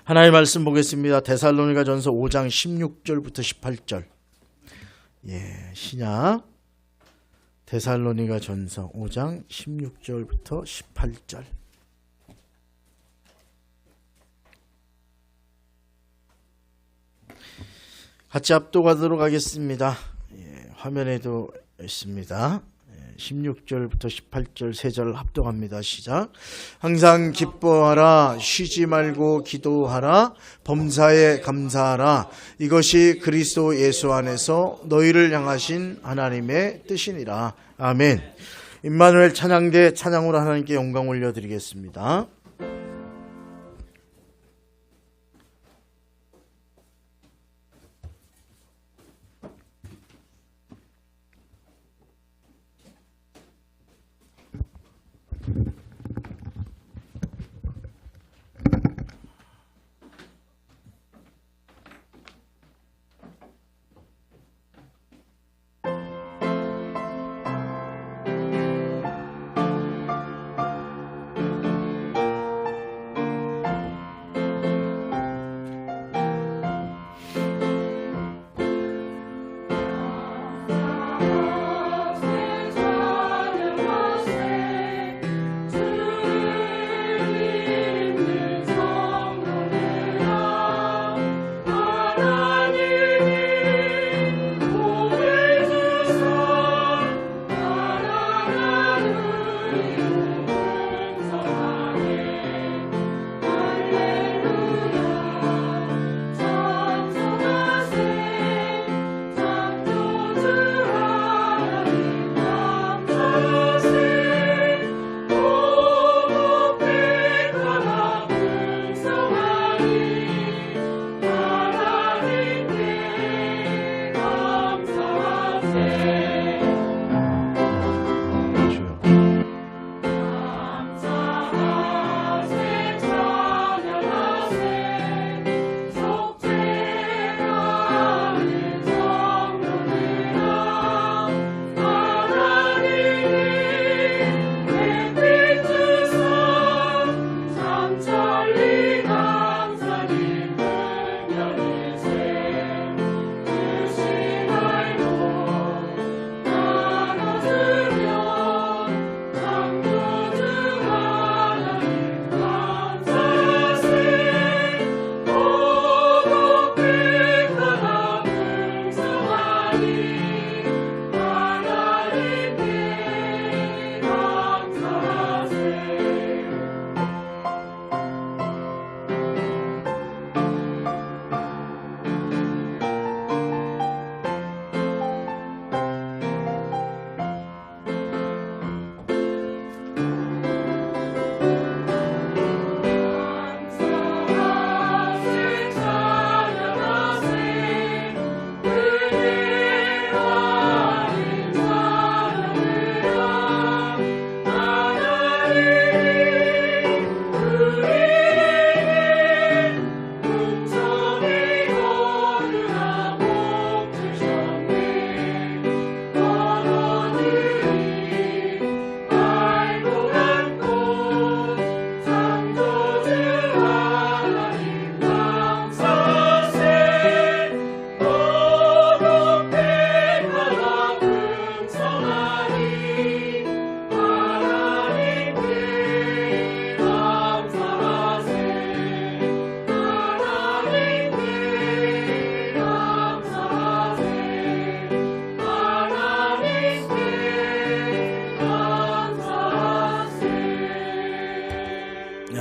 하나님의 말씀 보겠습니다. 데살로니가전서 5장 16절부터 18절. 신약 데살로니가전서 5장 16절부터 18절. 같이 압독하도록 하겠습니다. 화면에도 있습니다. 16절부터 18절 3절 합독합니다. 시작. 항상 기뻐하라, 쉬지 말고 기도하라, 범사에 감사하라. 이것이 그리스도 예수 안에서 너희를 향하신 하나님의 뜻이니라. 아멘. 임마누엘 찬양대 찬양으로 하나님께 영광 올려드리겠습니다.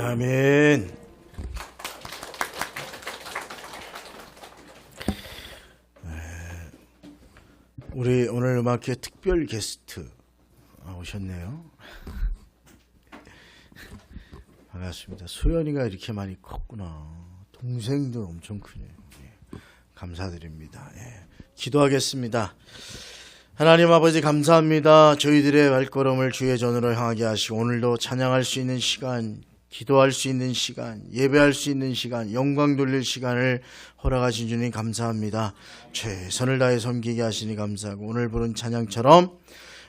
아멘. 우리 오늘 음악회 특별 게스트 오셨네요. 반갑습니다. 소연이가 이렇게 많이 컸구나. 동생도 엄청 크네요. 감사드립니다. 기도하겠습니다. 하나님 아버지 감사합니다. 저희들의 발걸음을 주의 전으로 향하게 하시고 오늘도 찬양할 수 있는 시간, 기도할 수 있는 시간, 예배할 수 있는 시간, 영광 돌릴 시간을 허락하신 주님 감사합니다. 최선을 다해 섬기게 하시니 감사하고 오늘 부른 찬양처럼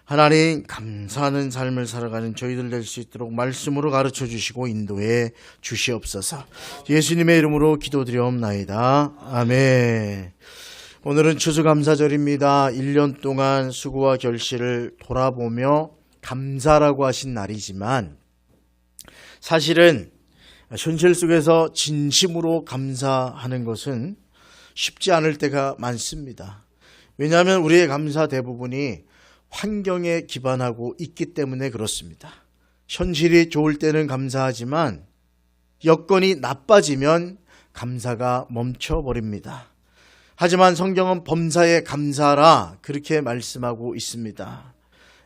하나님, 감사하는 삶을 살아가는 저희들 될 수 있도록 말씀으로 가르쳐 주시고 인도해 주시옵소서. 예수님의 이름으로 기도드리옵나이다. 아멘. 오늘은 추수감사절입니다. 1년 동안 수고와 결실을 돌아보며 감사라고 하신 날이지만 사실은 현실 속에서 진심으로 감사하는 것은 쉽지 않을 때가 많습니다. 왜냐하면 우리의 감사 대부분이 환경에 기반하고 있기 때문에 그렇습니다. 현실이 좋을 때는 감사하지만 여건이 나빠지면 감사가 멈춰버립니다. 하지만 성경은 범사에 감사하라 그렇게 말씀하고 있습니다.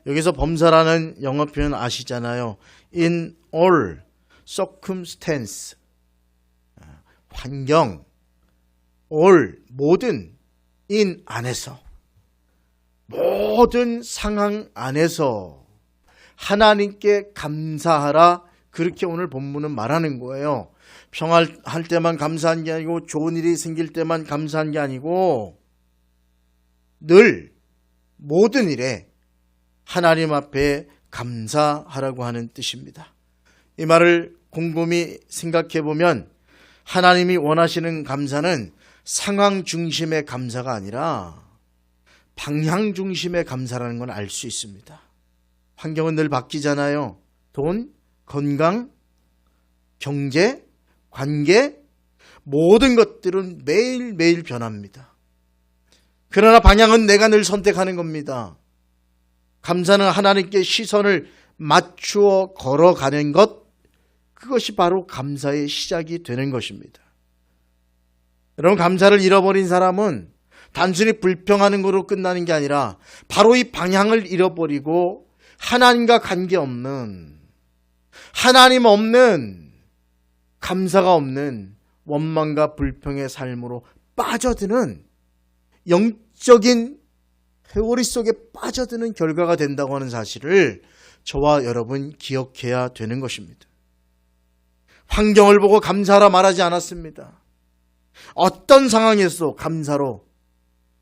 여기서 범사라는 영어 표현 아시잖아요. In all circumstance, 환경, all, 모든, in 안에서, 모든 상황 안에서 하나님께 감사하라 그렇게 오늘 본문은 말하는 거예요. 평안할 때만 감사한 게 아니고 좋은 일이 생길 때만 감사한 게 아니고 늘 모든 일에 하나님 앞에 감사하라고 하는 뜻입니다. 이 말을 곰곰이 생각해 보면 하나님이 원하시는 감사는 상황 중심의 감사가 아니라 방향 중심의 감사라는 건 알 수 있습니다. 환경은 늘 바뀌잖아요. 돈, 건강, 경제, 관계, 모든 것들은 매일매일 변합니다. 그러나 방향은 내가 늘 선택하는 겁니다. 감사는 하나님께 시선을 맞추어 걸어가는 것, 그것이 바로 감사의 시작이 되는 것입니다. 여러분, 감사를 잃어버린 사람은 단순히 불평하는 것으로 끝나는 게 아니라 바로 이 방향을 잃어버리고 하나님과 관계없는, 하나님 없는, 감사가 없는 원망과 불평의 삶으로 빠져드는 영적인 회오리 속에 빠져드는 결과가 된다고 하는 사실을 저와 여러분 기억해야 되는 것입니다. 환경을 보고 감사하라 말하지 않았습니다. 어떤 상황에서 감사로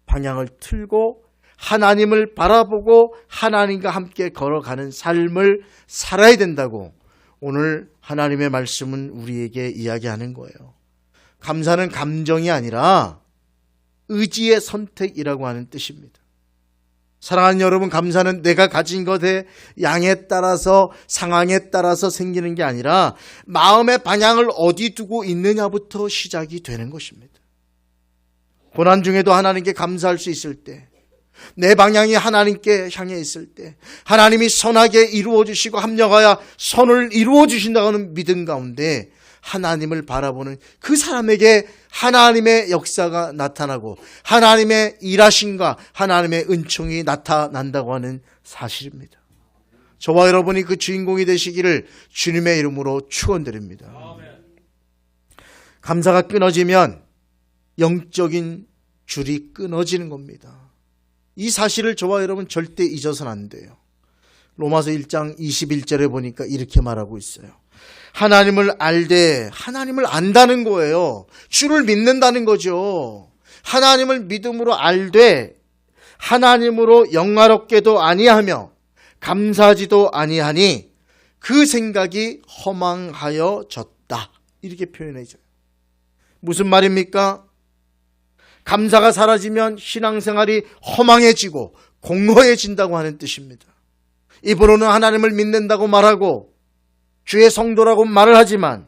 방향을 틀고 하나님을 바라보고 하나님과 함께 걸어가는 삶을 살아야 된다고 오늘 하나님의 말씀은 우리에게 이야기하는 거예요. 감사는 감정이 아니라 의지의 선택이라고 하는 뜻입니다. 사랑하는 여러분, 감사는 내가 가진 것의 양에 따라서 상황에 따라서 생기는 게 아니라 마음의 방향을 어디 두고 있느냐부터 시작이 되는 것입니다. 고난 중에도 하나님께 감사할 수 있을 때, 내 방향이 하나님께 향해 있을 때 하나님이 선하게 이루어 주시고 합력하여 선을 이루어 주신다고 하는 믿음 가운데 하나님을 바라보는 그 사람에게 하나님의 역사가 나타나고 하나님의 일하심과 하나님의 은총이 나타난다고 하는 사실입니다. 저와 여러분이 그 주인공이 되시기를 주님의 이름으로 축원드립니다. 감사가 끊어지면 영적인 줄이 끊어지는 겁니다. 이 사실을 저와 여러분 절대 잊어서는 안 돼요. 로마서 1장 21절에 보니까 이렇게 말하고 있어요. 하나님을 알되 하나님을 안다는 거예요. 주를 믿는다는 거죠. 하나님을 믿음으로 알되 하나님으로 영화롭게도 아니하며 감사하지도 아니하니 그 생각이 허망하여졌다. 이렇게 표현해줘요. 무슨 말입니까? 감사가 사라지면 신앙생활이 허망해지고 공허해진다고 하는 뜻입니다. 입으로는 하나님을 믿는다고 말하고 주의 성도라고 말을 하지만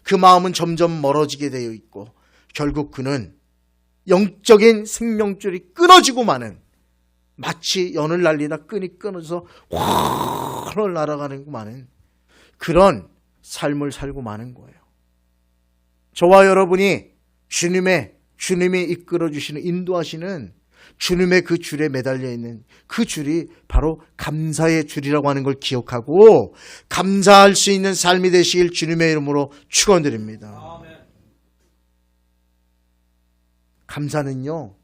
그 마음은 점점 멀어지게 되어 있고 결국 그는 영적인 생명줄이 끊어지고 마는, 마치 연을 날리다 끈이 끊어져서 확 날아가는 마는 그런 삶을 살고 마는 거예요. 저와 여러분이 주님이 이끌어주시는, 인도하시는 주님의 그 줄에 매달려 있는 그 줄이 바로 감사의 줄이라고 하는 걸 기억하고 감사할 수 있는 삶이 되시길 주님의 이름으로 축원드립니다. 감사는요,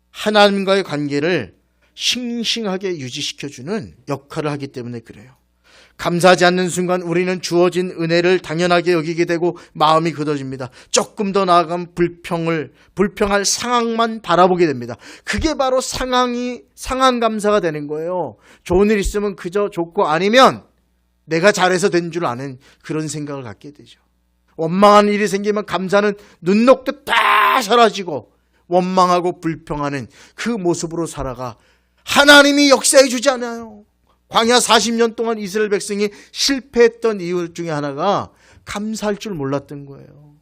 하나님과의 관계를 싱싱하게 유지시켜주는 역할을 하기 때문에 그래요. 감사하지 않는 순간 우리는 주어진 은혜를 당연하게 여기게 되고 마음이 굳어집니다. 조금 더 나아가면 불평할 상황만 바라보게 됩니다. 그게 바로 상황 감사가 되는 거예요. 좋은 일 있으면 그저 좋고, 아니면 내가 잘해서 된 줄 아는 그런 생각을 갖게 되죠. 원망하는 일이 생기면 감사는 눈 녹듯 다 사라지고 원망하고 불평하는 그 모습으로 살아가 하나님이 역사해 주지 않아요. 광야 40년 동안 이스라엘 백성이 실패했던 이유 중에 하나가 감사할 줄 몰랐던 거예요.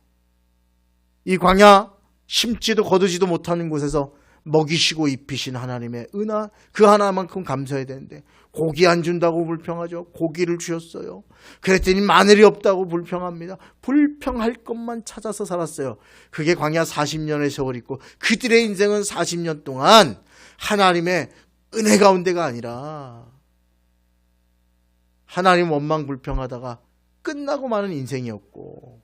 이 광야 심지도 거두지도 못하는 곳에서 먹이시고 입히신 하나님의 은하, 그 하나만큼 감사해야 되는데 고기 안 준다고 불평하죠. 고기를 주셨어요. 그랬더니 마늘이 없다고 불평합니다. 불평할 것만 찾아서 살았어요. 그게 광야 40년의 세월이 있고, 그들의 인생은 40년 동안 하나님의 은혜 가운데가 아니라 하나님 원망 불평하다가 끝나고 마는 인생이었고,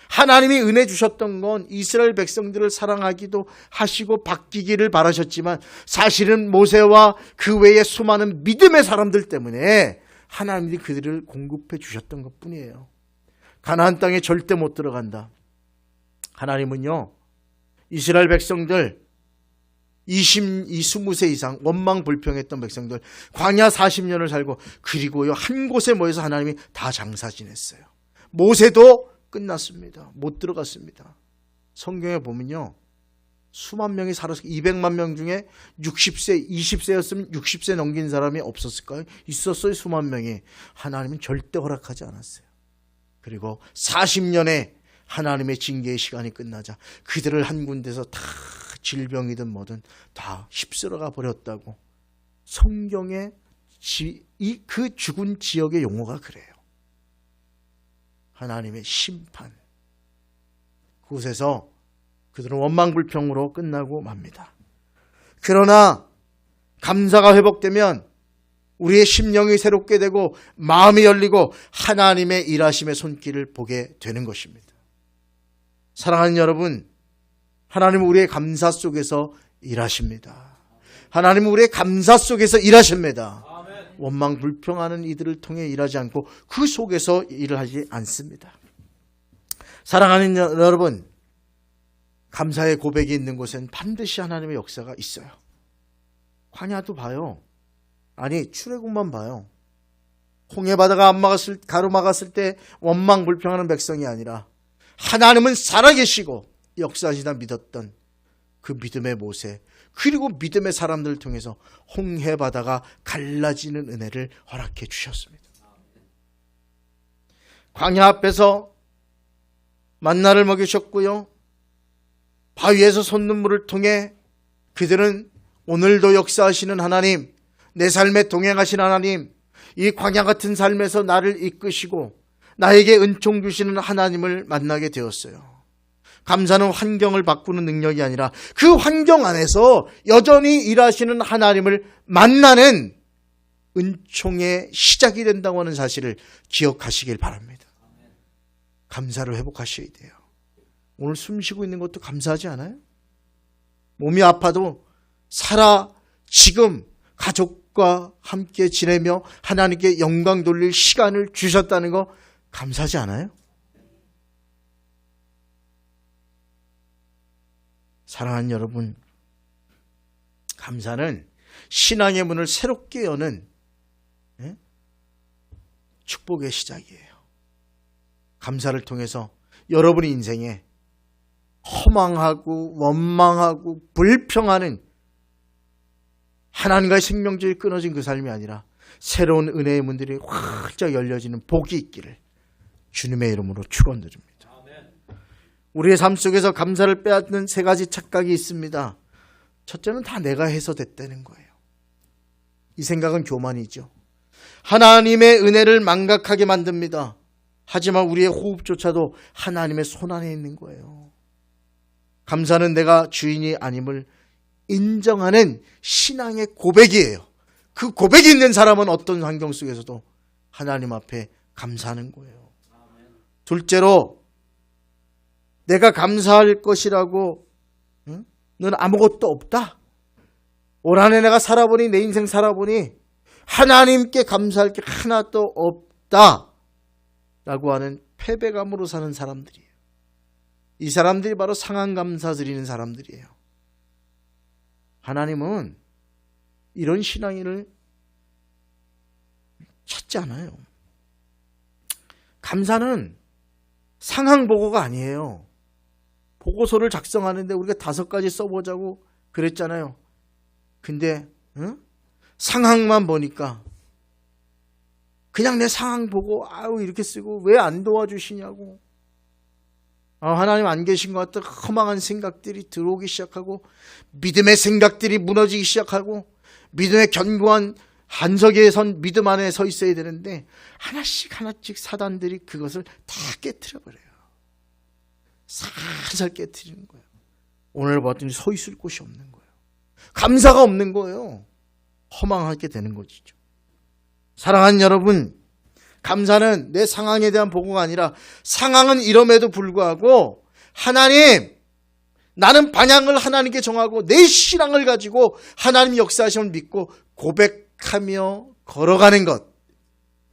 하나님이 은혜 주셨던 건 이스라엘 백성들을 사랑하기도 하시고 바뀌기를 바라셨지만, 사실은 모세와 그 외의 수많은 믿음의 사람들 때문에 하나님이 그들을 공급해 주셨던 것뿐이에요. 가나안 땅에 절대 못 들어간다. 하나님은요, 이스라엘 백성들 20세 이상 원망 불평했던 백성들 광야 40년을 살고, 그리고요 한 곳에 모여서 하나님이 다 장사 지냈어요. 모세도 끝났습니다. 못 들어갔습니다. 성경에 보면요, 수만 명이 살아서 200만 명 중에 60세, 20세였으면 60세 넘긴 사람이 없었을까요? 있었어요. 수만 명이. 하나님은 절대 허락하지 않았어요. 그리고 40년의 하나님의 징계의 시간이 끝나자 그들을 한 군데서 다 질병이든 뭐든 다 휩쓸어가 버렸다고 성경의 그 죽은 지역의 용어가 그래요. 하나님의 심판. 그곳에서 그들은 원망불평으로 끝나고 맙니다. 그러나 감사가 회복되면 우리의 심령이 새롭게 되고 마음이 열리고 하나님의 일하심의 손길을 보게 되는 것입니다. 사랑하는 여러분, 하나님은 우리의 감사 속에서 일하십니다. 하나님은 우리의 감사 속에서 일하십니다. 원망 불평하는 이들을 통해 일하지 않고 그 속에서 일을 하지 않습니다. 사랑하는 여러분, 감사의 고백이 있는 곳엔 반드시 하나님의 역사가 있어요. 광야도 봐요. 아니, 출애굽만 봐요. 홍해 바다가 가로막았을 때 원망 불평하는 백성이 아니라 하나님은 살아계시고 역사하시다 믿었던 그 믿음의 모세, 그리고 믿음의 사람들을 통해서 홍해 바다가 갈라지는 은혜를 허락해 주셨습니다. 광야 앞에서 만나를 먹이셨고요, 바위에서 솟는물을 통해 그들은 오늘도 역사하시는 하나님, 내 삶에 동행하신 하나님, 이 광야 같은 삶에서 나를 이끄시고 나에게 은총 주시는 하나님을 만나게 되었어요. 감사는 환경을 바꾸는 능력이 아니라 그 환경 안에서 여전히 일하시는 하나님을 만나는 은총의 시작이 된다고 하는 사실을 기억하시길 바랍니다. 감사를 회복하셔야 돼요. 오늘 숨 쉬고 있는 것도 감사하지 않아요? 몸이 아파도 지금 가족과 함께 지내며 하나님께 영광 돌릴 시간을 주셨다는 거 감사하지 않아요? 사랑하는 여러분, 감사는 신앙의 문을 새롭게 여는 축복의 시작이에요. 감사를 통해서 여러분의 인생에 허망하고 원망하고 불평하는 하나님과의 생명줄이 끊어진 그 삶이 아니라 새로운 은혜의 문들이 활짝 열려지는 복이 있기를 주님의 이름으로 축원드립니다. 우리의 삶 속에서 감사를 빼앗는 세 가지 착각이 있습니다. 첫째는 다 내가 해서 됐다는 거예요. 이 생각은 교만이죠. 하나님의 은혜를 망각하게 만듭니다. 하지만 우리의 호흡조차도 하나님의 손안에 있는 거예요. 감사는 내가 주인이 아님을 인정하는 신앙의 고백이에요. 그 고백이 있는 사람은 어떤 환경 속에서도 하나님 앞에 감사하는 거예요. 둘째로, 내가 감사할 것이라고 넌 아무것도 없다. 올 한 해 내가 살아보니, 내 인생 살아보니 하나님께 감사할 게 하나도 없다 라고 하는 패배감으로 사는 사람들이에요. 이 사람들이 바로 상한 감사 드리는 사람들이에요. 하나님은 이런 신앙인을 찾지 않아요. 감사는 상황 보고가 아니에요. 보고서를 작성하는데 우리가 5가지 써보자고 그랬잖아요. 근데 상황만 보니까 그냥 내 상황 보고 아유 이렇게 쓰고 왜 안 도와주시냐고, 하나님 안 계신 것 같다 허망한 생각들이 들어오기 시작하고, 믿음의 생각들이 무너지기 시작하고, 믿음의 견고한 한석에 선 믿음 안에 서 있어야 되는데 하나씩 사단들이 그것을 다 깨트려버려요. 살살 깨트리는 거예요. 오늘 봤더니 서 있을 곳이 없는 거예요. 감사가 없는 거예요. 허망하게 되는 것이죠. 사랑하는 여러분, 감사는 내 상황에 대한 보고가 아니라 상황은 이럼에도 불구하고 하나님, 나는 방향을 하나님께 정하고 내 신앙을 가지고 하나님 역사하심을 믿고 고백하며 걸어가는 것,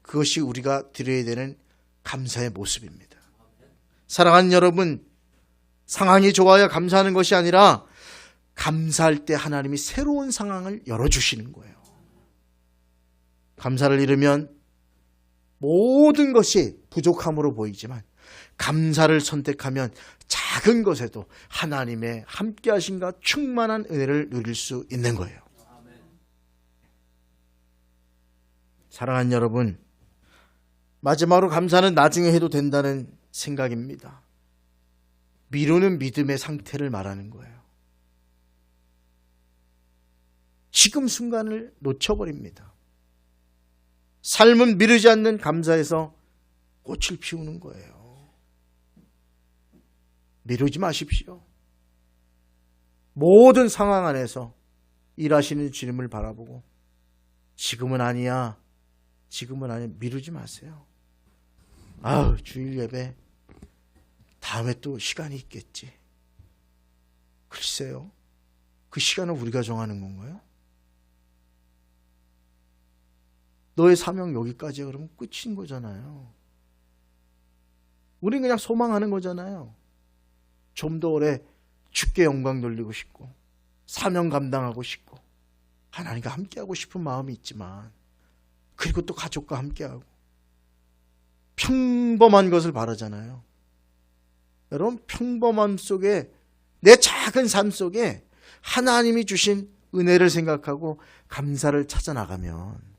그것이 우리가 드려야 되는 감사의 모습입니다. 사랑하는 여러분, 상황이 좋아야 감사하는 것이 아니라 감사할 때 하나님이 새로운 상황을 열어주시는 거예요. 감사를 잃으면 모든 것이 부족함으로 보이지만 감사를 선택하면 작은 것에도 하나님의 함께 하심과 충만한 은혜를 누릴 수 있는 거예요. 사랑하는 여러분, 마지막으로 감사는 나중에 해도 된다는 생각입니다. 미루는 믿음의 상태를 말하는 거예요. 지금 순간을 놓쳐버립니다. 삶은 미루지 않는 감사에서 꽃을 피우는 거예요. 미루지 마십시오. 모든 상황 안에서 일하시는 주님을 바라보고 지금은 아니야, 지금은 아니야, 미루지 마세요. 아우, 주일 예배 다음에 또 시간이 있겠지. 글쎄요, 그 시간을 우리가 정하는 건가요? 너의 사명 여기까지야 그러면 끝인 거잖아요. 우린 그냥 소망하는 거잖아요. 좀 더 오래 주께 영광 돌리고 싶고 사명 감당하고 싶고 하나님과 함께하고 싶은 마음이 있지만, 그리고 또 가족과 함께하고 평범한 것을 바라잖아요. 여러분, 평범함 속에, 내 작은 삶 속에 하나님이 주신 은혜를 생각하고 감사를 찾아 나가면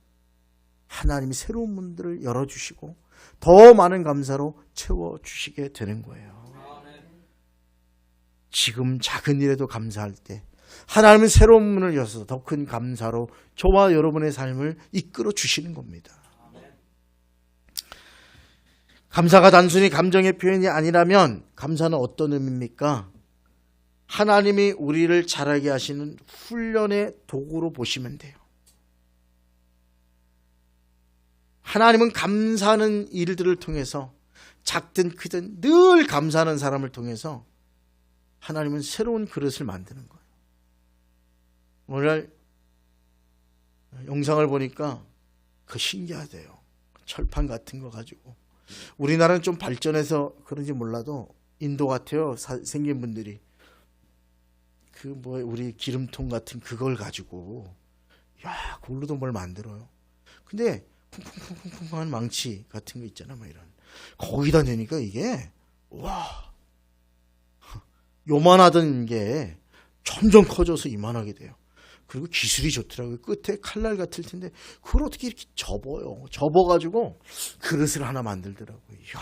하나님이 새로운 문들을 열어주시고 더 많은 감사로 채워주시게 되는 거예요. 지금 작은 일에도 감사할 때 하나님은 새로운 문을 열어서 더 큰 감사로 저와 여러분의 삶을 이끌어 주시는 겁니다. 감사가 단순히 감정의 표현이 아니라면 감사는 어떤 의미입니까? 하나님이 우리를 자라게 하시는 훈련의 도구로 보시면 돼요. 하나님은 감사하는 일들을 통해서, 작든 크든 늘 감사하는 사람을 통해서 하나님은 새로운 그릇을 만드는 거예요. 오늘 영상을 보니까 그 신기하대요. 철판 같은 거 가지고. 우리나라는 좀 발전해서 그런지 몰라도 인도 같아요. 생긴 분들이. 우리 기름통 같은 그걸 가지고, 야, 그걸로도 뭘 만들어요. 근데 쿵쿵쿵쿵쿵한 망치 같은 거 있잖아, 막 이런. 거기다 내니까 이게, 와, 요만하던 게 점점 커져서 이만하게 돼요. 그리고 기술이 좋더라고요. 끝에 칼날 같을 텐데 그걸 어떻게 이렇게 접어요. 접어가지고 그릇을 하나 만들더라고요. 이야,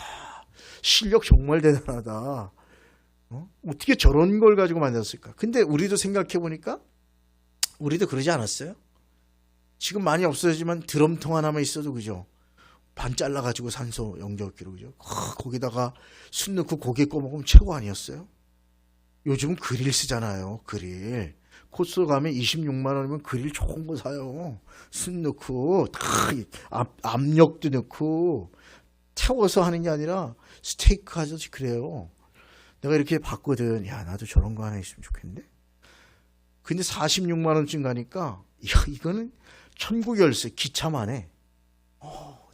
실력 정말 대단하다. 어떻게 저런 걸 가지고 만들었을까? 근데 우리도 생각해보니까 우리도 그러지 않았어요? 지금 많이 없어지지만 드럼통 하나만 있어도, 그죠? 반 잘라가지고 산소 영접기로, 그죠? 거기다가 숯 넣고 고기 구워 먹으면 최고 아니었어요? 요즘은 그릴 쓰잖아요. 그릴. 코스 가면 26만 원이면 그릴 좋은 거 사요. 숯 넣고 압력도 넣고 태워서 하는 게 아니라 스테이크 하듯이 그래요. 내가 이렇게 봤거든. 야, 나도 저런 거 하나 있으면 좋겠는데. 근데 46만 원쯤 가니까, 야, 이거는 천국 열쇠 기차만에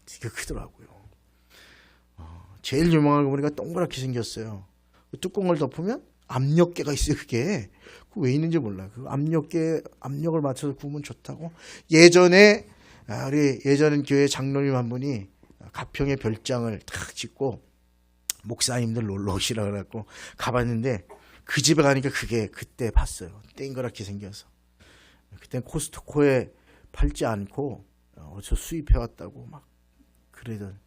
되게 크더라고요. 제일 유명한 거 보니까 동그랗게 생겼어요. 그 뚜껑을 덮으면 압력계가 있어요. 그게 왜 있는지 몰라요. 그 압력을 맞춰서 구우면 좋다고. 예전에 우리 예전 교회 장로님 한 분이 가평에 별장을 탁 짓고 목사님들 놀러 오시라 그래갖고 가봤는데 그 집에 가니까 그게 그때 봤어요. 땡그랗게 생겨서. 그땐 코스트코에 팔지 않고 어디서 수입해왔다고 막 그러던.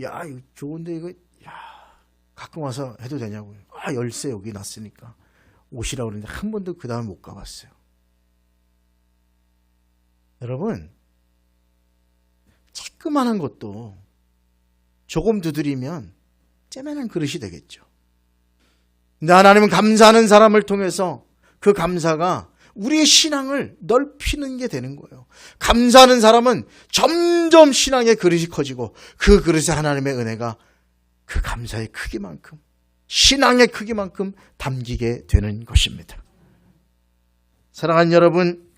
야 이거 좋은데 이거 가끔 와서 해도 되냐고요. 열쇠 여기 놨으니까 오시라고 그러는데 한 번도 그 다음에 못 가봤어요. 여러분 조그만한 것도 조금 두드리면 째매난 그릇이 되겠죠. 근데 하나님은 감사하는 사람을 통해서 그 감사가 우리의 신앙을 넓히는 게 되는 거예요. 감사하는 사람은 점점 신앙의 그릇이 커지고 그 그릇에 하나님의 은혜가 그 감사의 크기만큼, 신앙의 크기만큼 담기게 되는 것입니다. 사랑하는 여러분,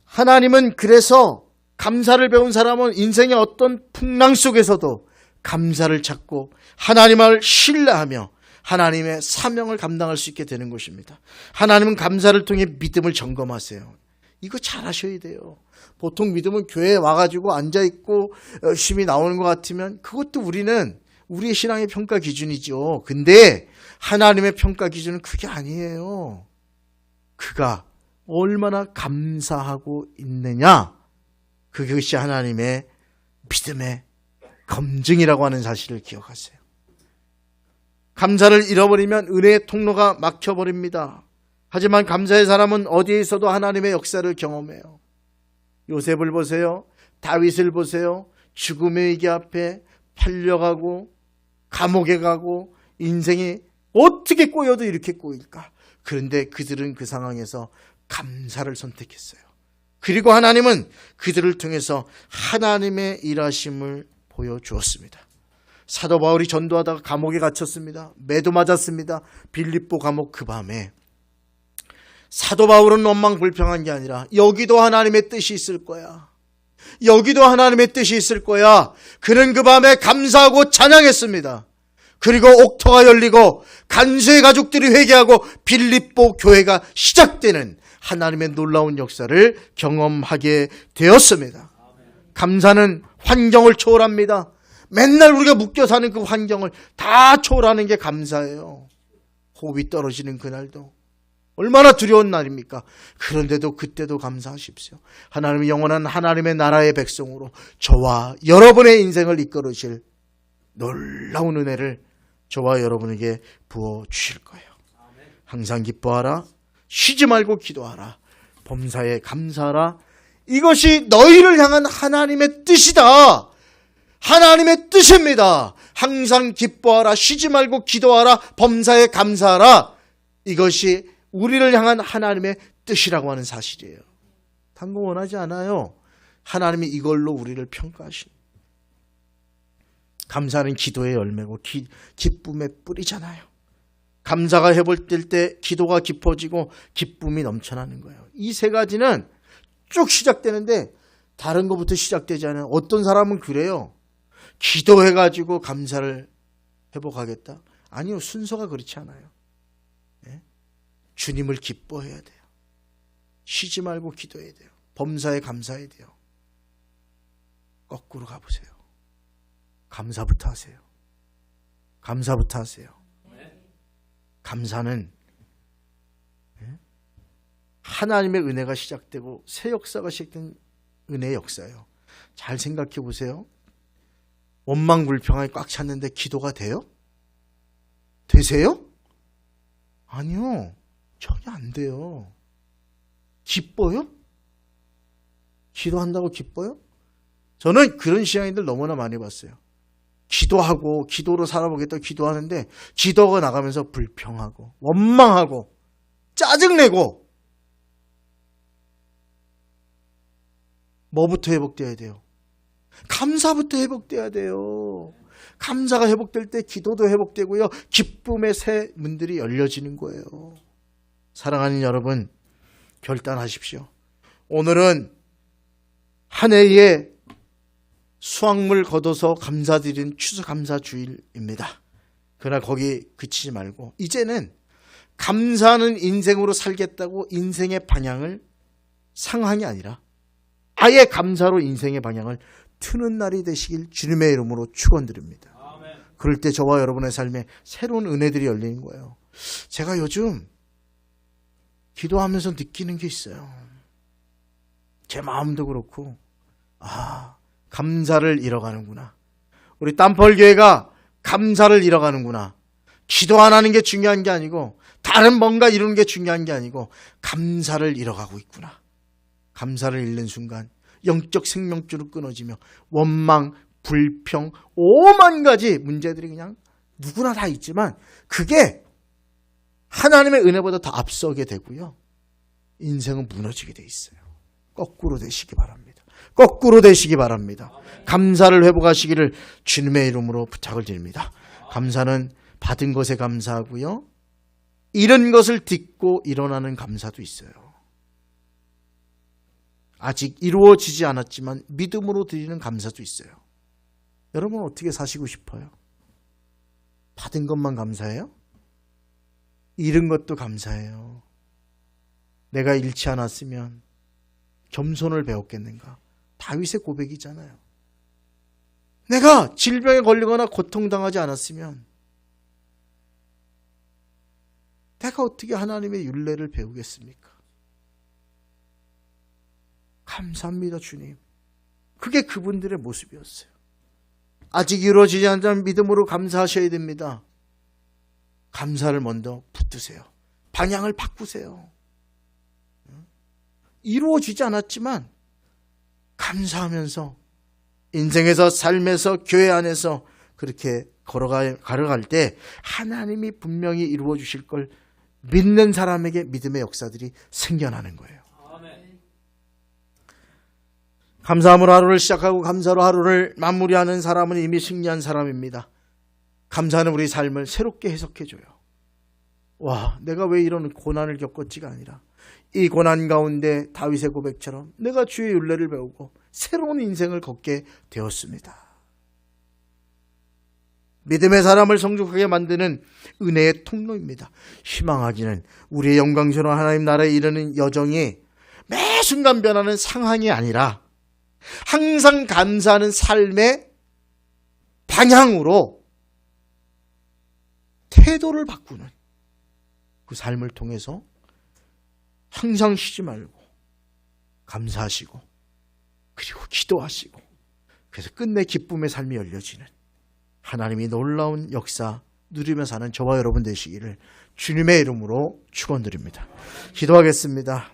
하나님은 그래서 감사를 배운 사람은 인생의 어떤 풍랑 속에서도 감사를 찾고 하나님을 신뢰하며 하나님의 사명을 감당할 수 있게 되는 것입니다. 하나님은 감사를 통해 믿음을 점검하세요. 이거 잘 하셔야 돼요. 보통 믿음은 교회에 와가지고 앉아있고 열심히 나오는 것 같으면 그것도 우리의 신앙의 평가 기준이죠. 근데 하나님의 평가 기준은 그게 아니에요. 그가 얼마나 감사하고 있느냐, 그것이 하나님의 믿음의 검증이라고 하는 사실을 기억하세요. 감사를 잃어버리면 은혜의 통로가 막혀버립니다. 하지만 감사의 사람은 어디에 있어도 하나님의 역사를 경험해요. 요셉을 보세요. 다윗을 보세요. 죽음의 위기 앞에 팔려가고 감옥에 가고 인생이 어떻게 꼬여도 이렇게 꼬일까? 그런데 그들은 그 상황에서 감사를 선택했어요. 그리고 하나님은 그들을 통해서 하나님의 일하심을 보여주었습니다. 사도 바울이 전도하다가 감옥에 갇혔습니다. 매도 맞았습니다. 빌립보 감옥 그 밤에. 사도 바울은 원망불평한 게 아니라 여기도 하나님의 뜻이 있을 거야. 여기도 하나님의 뜻이 있을 거야. 그는 그 밤에 감사하고 찬양했습니다. 그리고 옥터가 열리고 간수의 가족들이 회개하고 빌립보 교회가 시작되는 하나님의 놀라운 역사를 경험하게 되었습니다. 감사는 환경을 초월합니다. 맨날 우리가 묶여 사는 그 환경을 다 초월하는 게 감사예요. 호흡이 떨어지는 그날도 얼마나 두려운 날입니까? 그런데도 그때도 감사하십시오. 하나님이 영원한 하나님의 나라의 백성으로 저와 여러분의 인생을 이끌으실 놀라운 은혜를 저와 여러분에게 부어주실 거예요. 항상 기뻐하라. 쉬지 말고 기도하라. 범사에 감사하라. 이것이 너희를 향한 하나님의 뜻이다. 하나님의 뜻입니다. 항상 기뻐하라. 쉬지 말고 기도하라. 범사에 감사하라. 이것이 우리를 향한 하나님의 뜻이라고 하는 사실이에요. 다른 거 원하지 않아요. 하나님이 이걸로 우리를 평가하십니다. 감사는 기도의 열매고 기쁨의 뿌리잖아요. 감사가 회복될 때 기도가 깊어지고 기쁨이 넘쳐나는 거예요. 이 세 가지는 쭉 시작되는데 다른 것부터 시작되지 않아요. 어떤 사람은 그래요. 기도해가지고 감사를 회복하겠다. 아니요. 순서가 그렇지 않아요. 네? 주님을 기뻐해야 돼요. 쉬지 말고 기도해야 돼요. 범사에 감사해야 돼요. 거꾸로 가보세요. 감사부터 하세요. 감사부터 하세요. 감사는 하나님의 은혜가 시작되고 새 역사가 시작된 은혜의 역사예요. 잘 생각해 보세요. 원망불평하게 꽉 찼는데 기도가 돼요? 되세요? 아니요. 전혀 안 돼요. 기뻐요? 기도한다고 기뻐요? 저는 그런 신앙인들 너무나 많이 봤어요. 기도하고 기도로 살아보겠다고 기도하는데 기도가 나가면서 불평하고 원망하고 짜증내고. 뭐부터 회복돼야 돼요? 감사부터 회복돼야 돼요. 감사가 회복될 때 기도도 회복되고요. 기쁨의 새 문들이 열려지는 거예요. 사랑하는 여러분, 결단하십시오. 오늘은 한 해에 수확물 거둬서 감사드리는 추수감사주일입니다. 그러나 거기 그치지 말고 이제는 감사하는 인생으로 살겠다고 인생의 방향을 상황이 아니라 아예 감사로 인생의 방향을 트는 날이 되시길 주님의 이름으로 축원드립니다. 그럴 때 저와 여러분의 삶에 새로운 은혜들이 열리는 거예요. 제가 요즘 기도하면서 느끼는 게 있어요. 제 마음도 그렇고 감사를 잃어가는구나. 우리 땀펄교회가 감사를 잃어가는구나. 기도 안 하는 게 중요한 게 아니고 다른 뭔가 이루는 게 중요한 게 아니고 감사를 잃어가고 있구나. 감사를 잃는 순간 영적 생명줄을 끊어지며 원망, 불평, 오만 가지 문제들이 그냥 누구나 다 있지만 그게 하나님의 은혜보다 더 앞서게 되고요. 인생은 무너지게 돼 있어요. 거꾸로 되시기 바랍니다. 거꾸로 되시기 바랍니다. 감사를 회복하시기를 주님의 이름으로 부탁을 드립니다. 감사는 받은 것에 감사하고요. 잃은 것을 딛고 일어나는 감사도 있어요. 아직 이루어지지 않았지만 믿음으로 드리는 감사도 있어요. 여러분 어떻게 사시고 싶어요? 받은 것만 감사해요? 잃은 것도 감사해요. 내가 잃지 않았으면 겸손을 배웠겠는가? 다윗의 고백이잖아요. 내가 질병에 걸리거나 고통당하지 않았으면 내가 어떻게 하나님의 율례를 배우겠습니까? 감사합니다, 주님. 그게 그분들의 모습이었어요. 아직 이루어지지 않는 믿음으로 감사하셔야 됩니다. 감사를 먼저 붙드세요. 방향을 바꾸세요. 이루어지지 않았지만 감사하면서 인생에서 삶에서 교회 안에서 그렇게 걸어갈 때 하나님이 분명히 이루어 주실 걸 믿는 사람에게 믿음의 역사들이 생겨나는 거예요. 감사함으로 하루를 시작하고 감사로 하루를 마무리하는 사람은 이미 승리한 사람입니다. 감사는 우리 삶을 새롭게 해석해줘요. 와, 내가 왜 이런 고난을 겪었지가 아니라 이 고난 가운데 다윗의 고백처럼 내가 주의 율례를 배우고 새로운 인생을 걷게 되었습니다. 믿음의 사람을 성숙하게 만드는 은혜의 통로입니다. 희망하기는 우리의 영광스러운 하나님 나라에 이르는 여정이 매 순간 변하는 상황이 아니라 항상 감사하는 삶의 방향으로 태도를 바꾸는 그 삶을 통해서 항상 쉬지 말고 감사하시고 그리고 기도하시고 그래서 끝내 기쁨의 삶이 열려지는 하나님이 놀라운 역사 누리며 사는 저와 여러분 되시기를 주님의 이름으로 축원드립니다. 기도하겠습니다.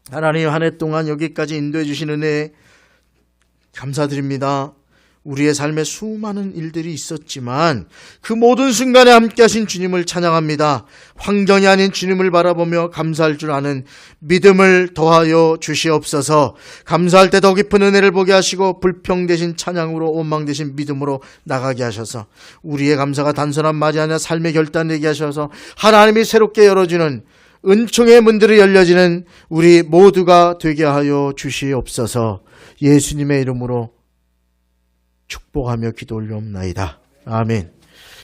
하나님 한 해 동안 여기까지 인도해 주신 은혜에 감사드립니다. 우리의 삶에 수많은 일들이 있었지만 그 모든 순간에 함께 하신 주님을 찬양합니다. 환경이 아닌 주님을 바라보며 감사할 줄 아는 믿음을 더하여 주시옵소서. 감사할 때 더 깊은 은혜를 보게 하시고 불평 대신 찬양으로 원망 대신 믿음으로 나가게 하셔서 우리의 감사가 단순한 말이 아니라 삶의 결단 되게 하셔서 하나님이 새롭게 열어주는 은총의 문들이 열려지는 우리 모두가 되게 하여 주시옵소서. 예수님의 이름으로 축복하며 기도 올리옵나이다. 아멘.